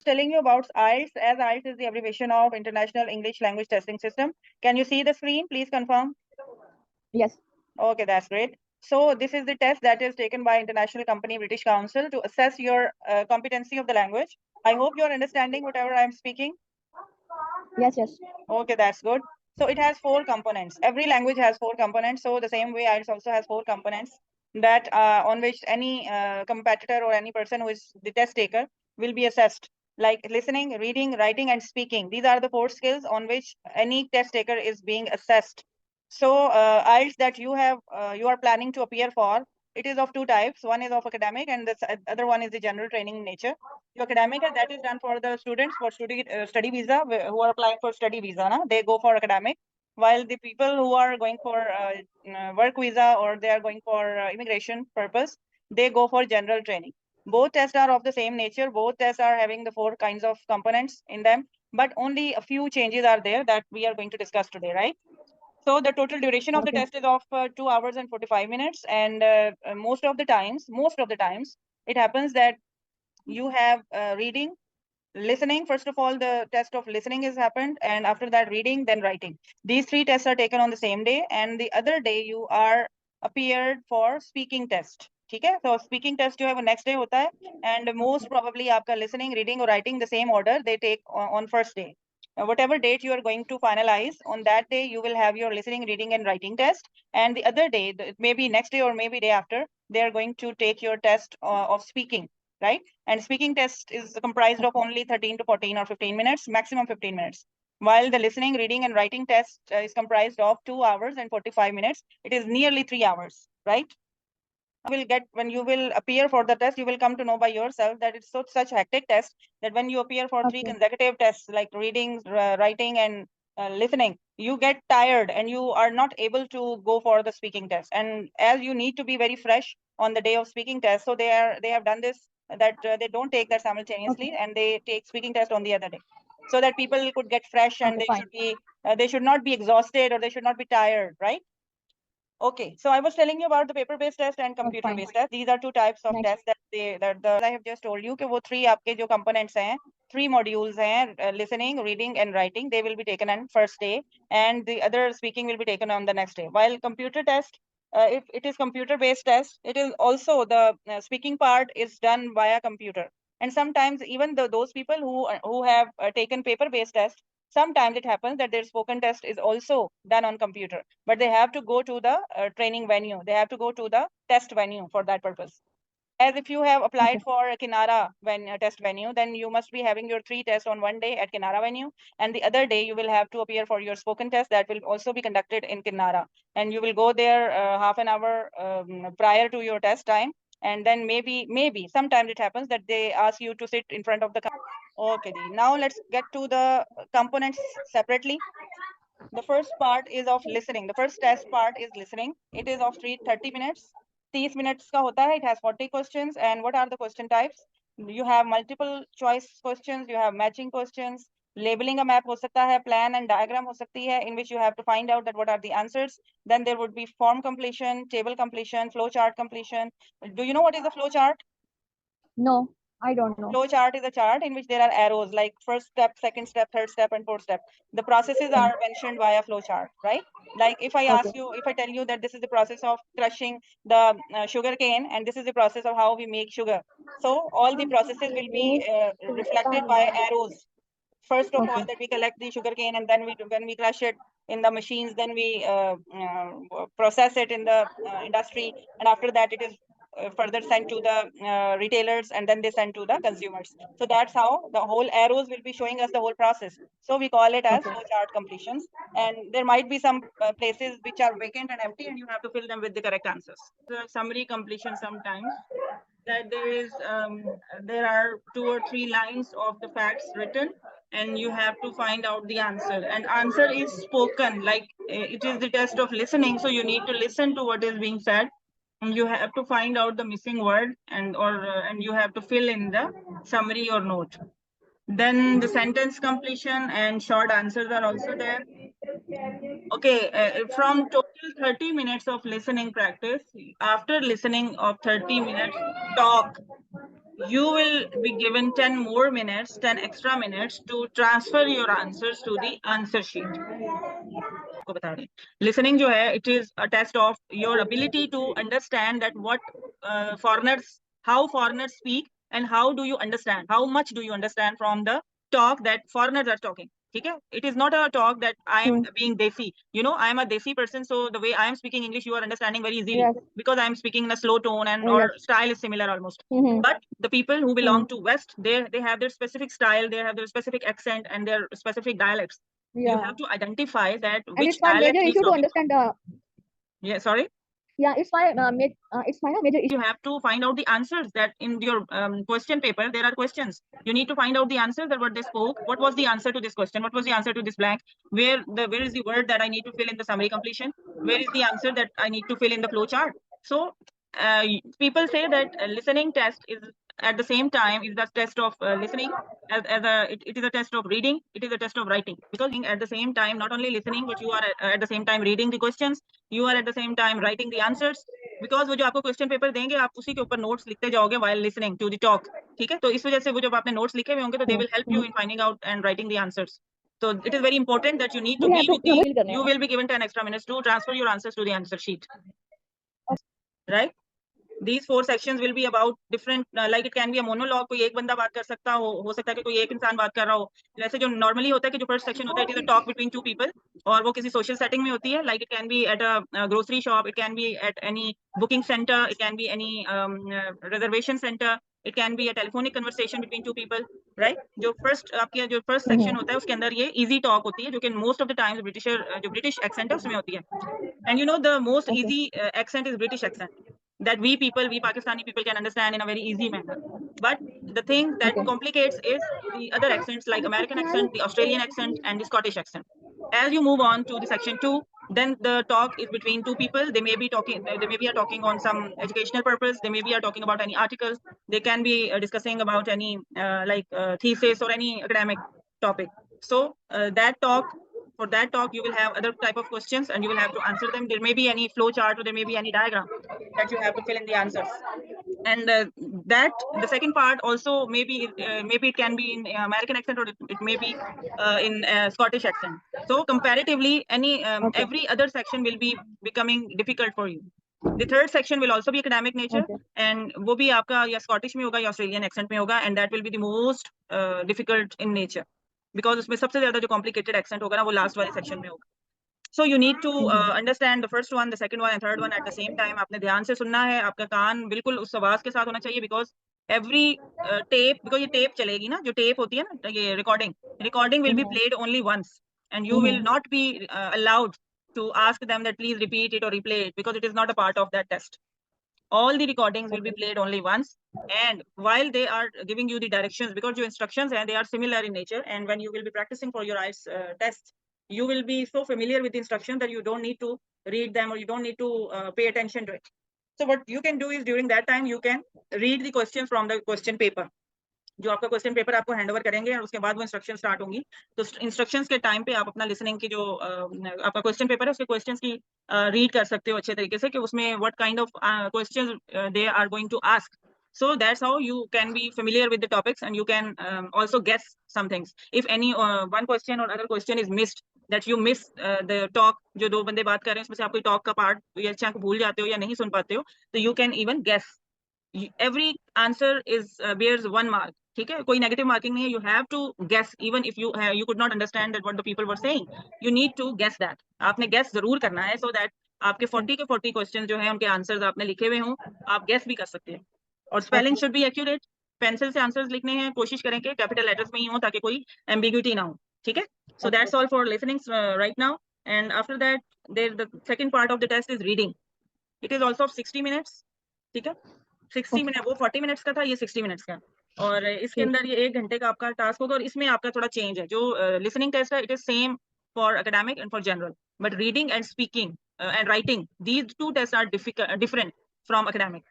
telling you about IELTS, as IELTS is the abbreviation of International English Language Testing System. Can you see the screen? Please confirm. Yes. Okay, that's great. So this is the test that is taken by international company British Council to assess your competency of the language. I hope you're understanding whatever I'm speaking. Yes, yes. Okay, that's good. So it has 4 components. Every language has 4 components. So the same way IELTS also has 4 components that on which any competitor or any person who is the test taker will be assessed, like listening, reading, writing, and speaking. These are the 4 skills on which any test taker is being assessed. So IELTS that you are planning to appear for, it is of 2 types. One is of academic, and the other one is the general training in nature. The academic, that is done for the students for study visa who are applying for study visa. They go for academic, while the people who are going for work visa or they are going for immigration purpose, they go for general training. Both tests are of the same nature. Both tests are having the 4 kinds of components in them, but only a few changes are there that we are going to discuss today, right? So the total duration of the test is of 2 hours and 45 minutes. And most of the times, it happens that you have reading, listening. First of all, the test of listening is happened, and after that reading, then writing. These 3 tests are taken on the same day, and the other day you are appeared for speaking test. Okay, so speaking test you have a next day hota hai, and most probably aapka listening, reading or writing the same order they take on first day. Whatever date you are going to finalize, on that day you will have your listening, reading, and writing test, and the other day, maybe next day or maybe day after, they are going to take your test of speaking, right? And speaking test is comprised of only 13 to 14 or 15 minutes, maximum 15 minutes. While the listening, reading, and writing test is comprised of 2 hours and 45 minutes. It is nearly 3 hours, right? When you will appear for the test, you will come to know by yourself that it's such hectic test that when you appear for 3 consecutive tests, like reading, writing, and listening, you get tired and you are not able to go for the speaking test. And as you need to be very fresh on the day of speaking test, so they have done this, that they don't take that simultaneously, and they take speaking test on the other day, so that people could get fresh and they should not be exhausted or they should not be tired, right? Okay, so I was telling you about the paper-based test and computer-based test. These are 2 types of tests that I have just told you कि वो 3 आपके जो components हैं, 3 modules हैं, listening, reading, and writing. They will be taken on first day, and the other speaking will be taken on the next day. While computer test, if it is computer-based test, it is also the speaking part is done via computer. And sometimes even those people who have taken paper-based test, sometimes it happens that their spoken test is also done on computer, but they have to go to the training venue. They have to go to the test venue for that purpose. As if you have applied for a Kinara test venue, then you must be having your 3 tests on one day at Kinara venue, and the other day you will have to appear for your spoken test that will also be conducted in Kinara. And you will go there half an hour prior to your test time, and then maybe sometimes it happens that they ask you to sit in front of the Okay, now let's get to the components separately. The first part is of listening. The first test part is listening. It is of 30 minutes. 30 minutes ka hota hai. It has 40 questions. And what are the question types? You have multiple choice questions. You have matching questions. Labeling a map ho sakta hai. Plan and diagram ho sakti hai, in which you have to find out that what are the answers. Then there would be form completion, table completion, flow chart completion. Do you know what is a flow chart? No, I don't know. Flow chart is a chart in which there are arrows like first step, second step, third step, and fourth step. The processes are mentioned via flow chart, right? Like if I tell you that this is the process of crushing the sugar cane, and this is the process of how we make sugar. So all the processes will be reflected by arrows. First of all, that we collect the sugar cane, and then when we crush it in the machines, then we process it in the industry, and after that it is further sent to the retailers, and then they send to the consumers. So that's how the whole arrows will be showing us the whole process. So we call it as flow chart completions. And there might be some places which are vacant and empty, and you have to fill them with the correct answers. The summary completion sometimes, that there are 2 or 3 lines of the facts written, and you have to find out the answer. And answer is spoken, like it is the test of listening. So you need to listen to what is being said, and you have to find out the missing word, and you have to fill in the summary or note. Then the sentence completion and short answers are also there. Okay, from total 30 minutes of listening practice, after listening of 30 minutes, talk. you will be given 10 more minutes, 10 extra minutes to transfer your answers to the answer sheet. आपको बता रहे हैं listening जो है it is a test of your ability to understand that what foreigners how foreigners speak and how do you understand, how much do you understand from the talk that foreigners are talking. ठीक है, it is not a talk that I am being desi, you know, I am a desi person, so the way I am speaking English you are understanding very easily. Yes. Because I am speaking in a slow tone and Yes. our style is similar almost. Mhm. But the people who belong to West, they have their specific style, they have their specific accent and their specific dialects. You Yeah. have to identify that And which it's my dialect major he's issue to talking. understand Yeah, sorry. Yeah, it's my major issue. You have to find out the answers that in your question paper there are questions. You need to find out the answers that what they spoke. What was the answer to this question? What was the answer to this blank? Where is the word that I need to fill in the summary completion? Where is the answer that I need to fill in the flow chart? So people say that listening test is at the same time is the test of listening it is a test of reading, it is a test of writing, because at the same time not only listening but you are at the same time reading the questions, you are at the same time writing the answers. Because वो जो आपको question paper देंगे आप उसी के ऊपर notes लिखते जाओगे while listening to the talk. ठीक है, तो इस वजह से वो जब आपने नोट्स लिखे हुए होंगे तो they will help you in finding out and writing the answers. So it is very important that you need to We be have to with the, fill करने you हैं. will be given 10 extra minutes to transfer your answers to the answer sheet. Right? These 4 sections will be about different like it can be a monologue, कोई एक बंदा बात कर सकता हो सकता है कि कोई एक इंसान बात कर रहा हो. वैसे जो नॉर्मली होता है कि जो फर्स्ट सेक्शन होता है it is a talk between two people और वो किसी सोशल सेटिंग में होती है. Like it can be at a grocery shop, it can be at any booking center, it can be any reservation center, it can be a telephonic conversation between two people. Right? जो first section होता है उसके अंदर ये easy talk होती है जो कि most of the times जो British accent है उसमें होती है. And you know the most easy accent is British accent that we Pakistani people can understand in a very easy manner. But the thing that complicates is the other accents like American accent, the Australian accent, and the Scottish accent. As you move on to the section 2, then the talk is between two people. They may be talking on some educational purpose. They may be talking about any articles. They can be discussing about any thesis or any academic topic. So for that talk, you will have other type of questions and you will have to answer them. There may be any flow chart or there may be any diagram that you have to fill in the answers. And that the second part also maybe it can be in American accent or it may be in Scottish accent. So comparatively, every other section will be becoming difficult for you. The third section will also be academic nature, and वो भी आपका या Scottish में होगा या Australian accent में होगा, and that will be the most difficult in nature, because उसमें सबसे ज़्यादा जो complicated accent होगा ना वो last वाले section में होगा. So you need to understand the first one, the second one, and third one at the same time. आपने ध्यान से सुनना है, आपका कान बिल्कुल उस आवाज के साथ होना चाहिए, because every tape, because ये tape चलेगी ना, जो tape होती है ना, ये recording will be played only once, and you will not be allowed to ask them that please repeat it or replay it, because it is not a part of that test. All the recordings will be played only once, and while they are giving you the directions, because your instructions and they are similar in nature, and when you will be practicing for your IELTS test, you will be so familiar with the instructions that you don't need to read them or you don't need to pay attention to it. So what you can do is during that time you can read the questions from the question paper. जो आपका question paper आपको handover करेंगे और उसके बाद वो instruction start होंगी, तो इंस्ट्रक्शंस के टाइम पे आप अपना लिसनिंग की जो आपका क्वेश्चन पेपर है उसके क्वेश्चंस की रीड कर सकते हो अच्छे तरीके से कि उसमें what kind of questions they are going to ask. So that's how you can be familiar with the topics, and you can also guess some things. If any one question or other question is missed, that you miss the talk, जो दो बंदे बात कर रहे हैं उसमें से आप कोई talk का part या अच्छा भूल जाते हो या नहीं सुन पाते हो, तो you can even guess. Every answer is bears 1 mark. ठीक है, कोई नेगेटिव मार्किंग नहीं है. You have to guess even if you could not understand that what the people were saying, you need to guess that. आपने guess जरूर करना है, so that आपके 40 के 40 क्वेश्चन जो है उनके आंसर्स आपने लिखे हुए हों, आप गेस भी कर सकते हैं. और spelling should be accurate. Pencil से आंसर्स लिखने हैं, कोशिश करें कि कैपिटल लेटर्स में ही हो ताकि कोई एम्बिग्यूटी ना हो. ठीक है, so that's all for listening right now. And after that there the second part of the test is reading. It is also 60 minutes. ठीक है, 60 मिनट, वो 40 मिनट्स का था, ये 60 मिनट्स का. और इसके अंदर ये 1 घंटे का आपका टास्क होगा. और इसमें आपका थोड़ा चेंज है. जो लिसनिंग टेस्ट है it is same for academic and for general, but reading and speaking and writing, these two test are different from academic.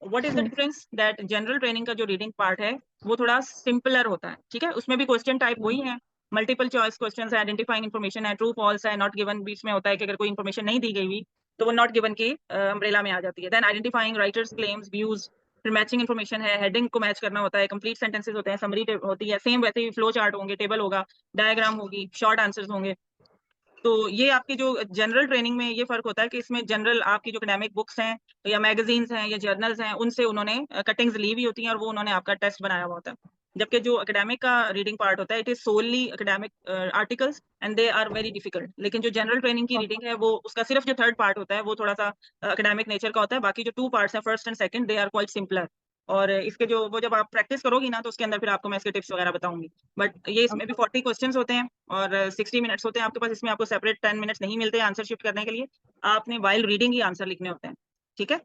What is the difference? That general training का जो reading part है वो थोड़ा simpler होता है. ठीक है, उसमें भी क्वेश्चन टाइप वही है, मल्टीपल चॉइस क्वेश्चन है, आइडेंटिफाइंग इन्फॉर्मेशन है, ट्रू फॉल्स है, नॉट गिवन बीच में होता है कि अगर कोई इन्फॉर्मेशन नहीं दी गई हुई तो वो नॉट गिवन की अम्ब्रेला में आ जाती है. Then identifying writers claims, views, फिर मैचिंग इन्फॉर्मेशन है, हेडिंग को मैच करना होता है, कंप्लीट सेंटेंसेस होते हैं, समरी होती है, सेम वैसे ही फ्लो चार्ट होंगे, टेबल होगा, डायग्राम होगी, शॉर्ट आंसर्स होंगे। तो ये आपकी जो जनरल ट्रेनिंग में ये फर्क होता है कि इसमें जनरल आपकी जो एकेडमिक बुक्स हैं या मैगजीन्स हैं या जर्नल्स हैं, उनसे उन्होंने कटिंग्स ली हुई होती हैं और वो उन्होंने आपका टेस्ट बनाया हुआ होता है। जबकि जो एकेडमिक का रीडिंग पार्ट होता है, it is solely academic articles and they are very difficult. लेकिन जो जनरल ट्रेनिंग की रीडिंग है, वो उसका सिर्फ जो थर्ड पार्ट होता है वो थोड़ा सा एकेडमिक नेचर का होता है। बाकी जो 2 पार्ट्स हैं, first and second, they are quite simpler. और इसके जो वो जब आप प्रैक्टिस करोगी ना, तो उसके अंदर फिर आपको मैं इसके टिप्स वगैरह बताऊंगी। बट ये इसमें भी 40 क्वेश्चंस होते हैं और 60 मिनट्स होते हैं आपके पास। इसमें आपको सेपरेट 10 मिनट्स नहीं मिलते आंसर शिफ्ट करने के लिए, आपने वाइल रीडिंग ही आंसर लिखने होते हैं, ठीक है।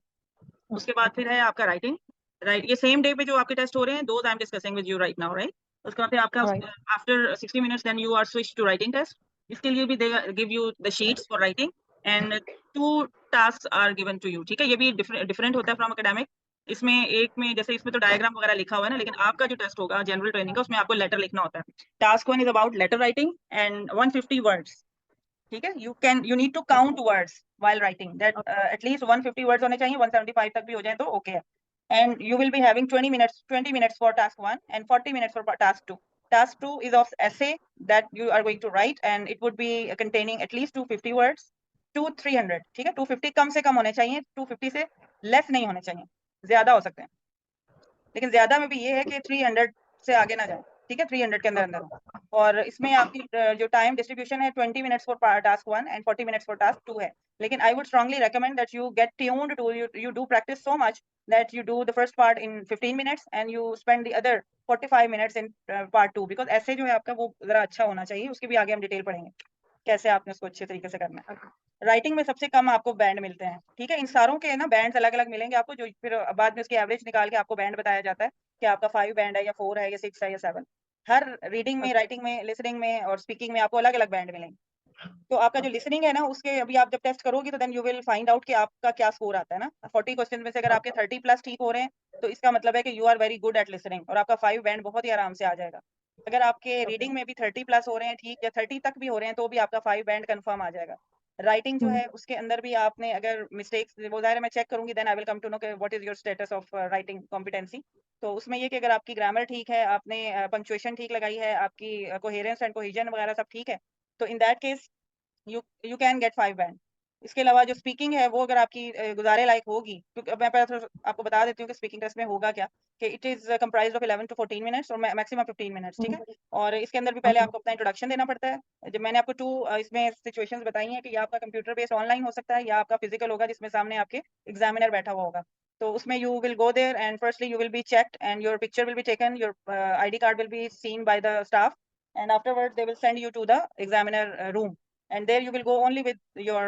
उसके बाद फिर है आपका राइटिंग। राइट, ये सेम डे पे जो आपके टेस्ट हो रहे हैं, those I am discussing with you right now, right. उसके बाद फिर आपका Right. After 60 minutes then you are switch to writing test. इसके लिए भी they give you the sheets for writing and 2 task are given to you, ठीक है। ये भी डिफरेंट होता है फ्रॉम एकेडमिक। इसमें एक में जैसे इसमें तो डायग्राम वगैरह लिखा हुआ है ना, लेकिन आपका जो टेस्ट होगा जनरल ट्रेनिंग का, उसमें आपको लेटर लिखना होता है। Task 1 is about letter writing and 150 words, ठीक है। You need to count words while writing that at least 150 words होने चाहिए, 175 तक भी हो जाए तो ओके है। And you will be having 20 minutes for task 1 and 40 minutes for task 2. Task 2 is of essay that you are going to write and it would be containing at least 250 words to 300, ठीक है। 250 कम से कम होने चाहिए, 250 से less नहीं होने चाहिए, ज्यादा हो सकते हैं, लेकिन ज्यादा में भी ये है कि 300 से आगे ना जाए, ठीक है, 300 के अंदर अंदर हो। और इसमें आपकी जो टाइम डिस्ट्रीब्यूशन है, 20 minutes for task 1 and 40 minutes for task 2 है। लेकिन I would strongly recommend that you get tuned to, you do practice so much that you do the first part in 15 minutes and you spend the other 45 minutes in part 2, because ऐसे जो है आपका वो जरा अच्छा होना चाहिए। उसके भी आगे हम डिटेल पढ़ेंगे कैसे आपने उसको अच्छे तरीके से करना है। राइटिंग में सबसे कम आपको बैंड मिलते हैं, ठीक है। इन सारों के ना बैंड्स अलग अलग मिलेंगे आपको, जो फिर बाद में उसकी एवरेज निकाल के आपको बैंड बताया जाता है कि आपका 5 बैंड है या 4 है या 6 है या 7। हर रीडिंग में, राइटिंग में, लिसनिंग में और स्पीकिंग में आपको अलग अलग बैंड मिलेंगे। तो आपका जो लिसनिंग है ना, उसके अभी आप जब टेस्ट करोगी तो then you will find out कि आपका क्या स्कोर आता है ना। 40 क्वेश्चन में से अगर आपके 30 प्लस ठीक हो रहे हैं, तो इसका मतलब है कि you are very good at listening और आपका 5 बैंड बहुत ही आराम से आ जाएगा। अगर आपके रीडिंग में भी 30 प्लस हो रहे हैं, ठीक, या 30 तक भी हो रहे हैं, तो भी आपका 5 बैंड कंफर्म आ जाएगा। राइटिंग जो है उसके अंदर भी आपने अगर मिस्टेक्स, वो ज़ाहिर है मैं चेक करूंगी, then I will come to know कि what is your status of writing competency. तो उसमें ये कि अगर आपकी ग्रामर ठीक है, आपने पंक्चुएशन ठीक लगाई है, आपकी कोहेरेंस एंड कोहेजन वगैरह सब ठीक है, तो in that case you can get 5 band. इसके अलावा जो स्पीकिंग है वो अगर आपकी गुजारे लायक होगी, क्योंकि अब मैं पहले थोड़ा आपको बता देती हूँ कि स्पीकिंग टेस्ट में होगा क्या, कि it is comprised of 11 to 14 minutes और मैक्सिमम 15 मिनट्स, ठीक है। और इसके अंदर भी पहले आपको अपना इंट्रोडक्शन देना पड़ता है। जब मैंने आपको 2 इसमें सिचुएशंस बताई हैं कि या आपका कंप्यूटर बेस्ड ऑनलाइन हो सकता है या आपका फिजिकल होगा, जिसमें सामने आपके एग्जामिनर बैठा हुआ होगा। तो उसमें you will go there and firstly you will be checked and your picture will be taken, your ID card will be seen by the staff and afterwards they will send you to the examiner room, and there you will go only with your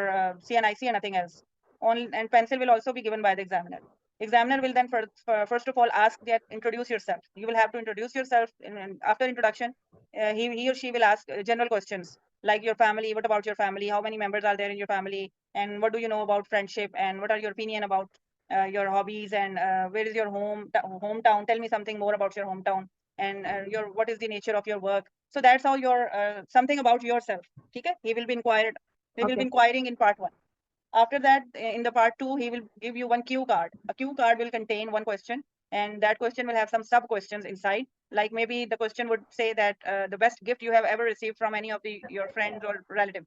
CNIC and nothing else. And pencil will also be given by the examiner. Examiner will then first of all ask that introduce yourself. You will have to introduce yourself. After introduction, he or she will ask general questions like your family, what about your family, how many members are there in your family, and what do you know about friendship, and what are your opinion about your hobbies, and where is your hometown, tell me something more about your hometown, and your what is the nature of your work. So that's how your something about yourself, okay. He will be inquiring in part 1. After that, in the part 2, he will give you one cue card. A cue card will contain one question, and that question will have some sub questions inside. Like maybe the question would say that the best gift you have ever received from any of your friends or relatives.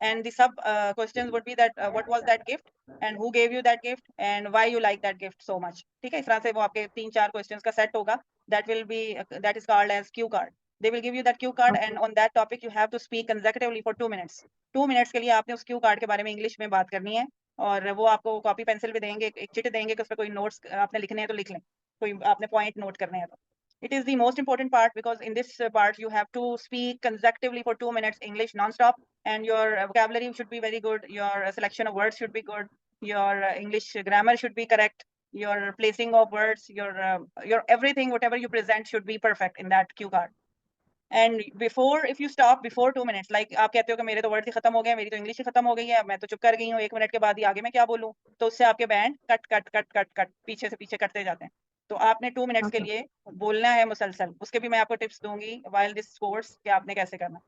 And the sub questions would be that what was that gift and who gave you that gift and why you like that gift so much, ठीक है। इस तरह से वो आपके 3-4 questions का set होगा, that will be that is called as cue card. They will give you that cue card and on that topic you have to speak consecutively for 2 minutes. 2 minutes के लिए आपने उस क्यू कार्ड के बारे में English में बात करनी है, और वो आपको कॉपी पेंसिल भी देंगे, एक चिट देंगे कि उस पर कोई नोट्स आपने लिखने हैं तो लिख लें, कोई आपने पॉइंट नोट करने हैं तो। It is the most important part because in this part you have to speak consecutively for 2 minutes English non-stop, and your vocabulary should be very good, your selection of words should be good, your English grammar should be correct, your placing of words, your everything, whatever you present should be perfect in that cue card. And before, if you stop before 2 minutes, like आप कहते हो कि मेरे तो word ही खत्म हो गए, मेरी तो इंग्लिश ही खत्म हो गई है, मैं तो चुप कर गई हूँ, 1 मिनट के बाद ही आगे मैं क्या बोलूँ, तो उससे आपके band cut cut cut cut cut पीछे से पीछे कटते जाते हैं। तो आपने 2 मिनट्स के लिए बोलना है मुसलसल, उसके भी मैं आपको टिप्स दूंगी वाइल दिस कोर्स कि आपने कैसे करना।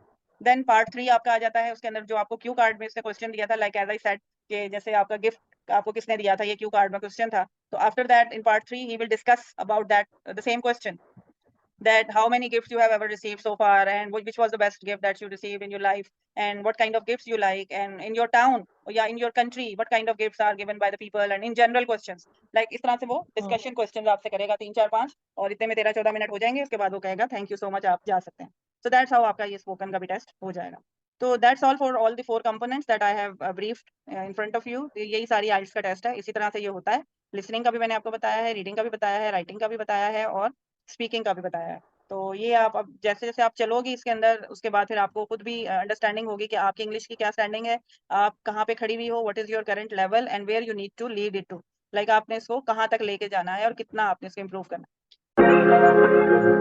देन पार्ट 3 आपका आ जाता है, उसके अंदर जो आपको क्यू कार्ड में उसने क्वेश्चन दिया था, लाइक एज आई सेड, कि जैसे आपका गिफ्ट आपको किसने दिया था, ये क्यू कार्ड में क्वेश्चन था. तो after that in part 3 he will discuss about that the same question, that how many gifts you have ever received so far, and which was the best gift that you received in your life, and what kind of gifts you like, and in your town or yeah in your country what kind of gifts are given by the people, and in general questions. Like इस तरह से वो discussion questions आपसे करेगा 3 4 5, और इतने में 13-14 minute हो जाएंगे. उसके बाद वो कहेगा थैंक यू सो मच, आप जा सकते हैं. सो दैट्स हाउ आपका ये स्पोकन का भी टेस्ट हो जाएगा. तो that's all for all the 4 components that I have briefed in front of you. यही सारी आइल्स का टेस्ट है. इसी तरह से ये होता है. लिसनिंग का भी मैंने आपको बताया है, रीडिंग का भी बताया है, राइटिंग का भी बताया है, और स्पीकिंग का भी बताया है. तो ये आप अब जैसे जैसे आप चलोगी इसके अंदर, उसके बाद फिर आपको खुद भी अंडरस्टैंडिंग होगी कि आपकी इंग्लिश की क्या स्टैंडिंग है, आप कहाँ पे खड़ी हुई हो, what is your current level and where you need to lead it to. Like आपने इसको कहाँ तक लेके जाना है और कितना आपने इसको इम्प्रूव करना है.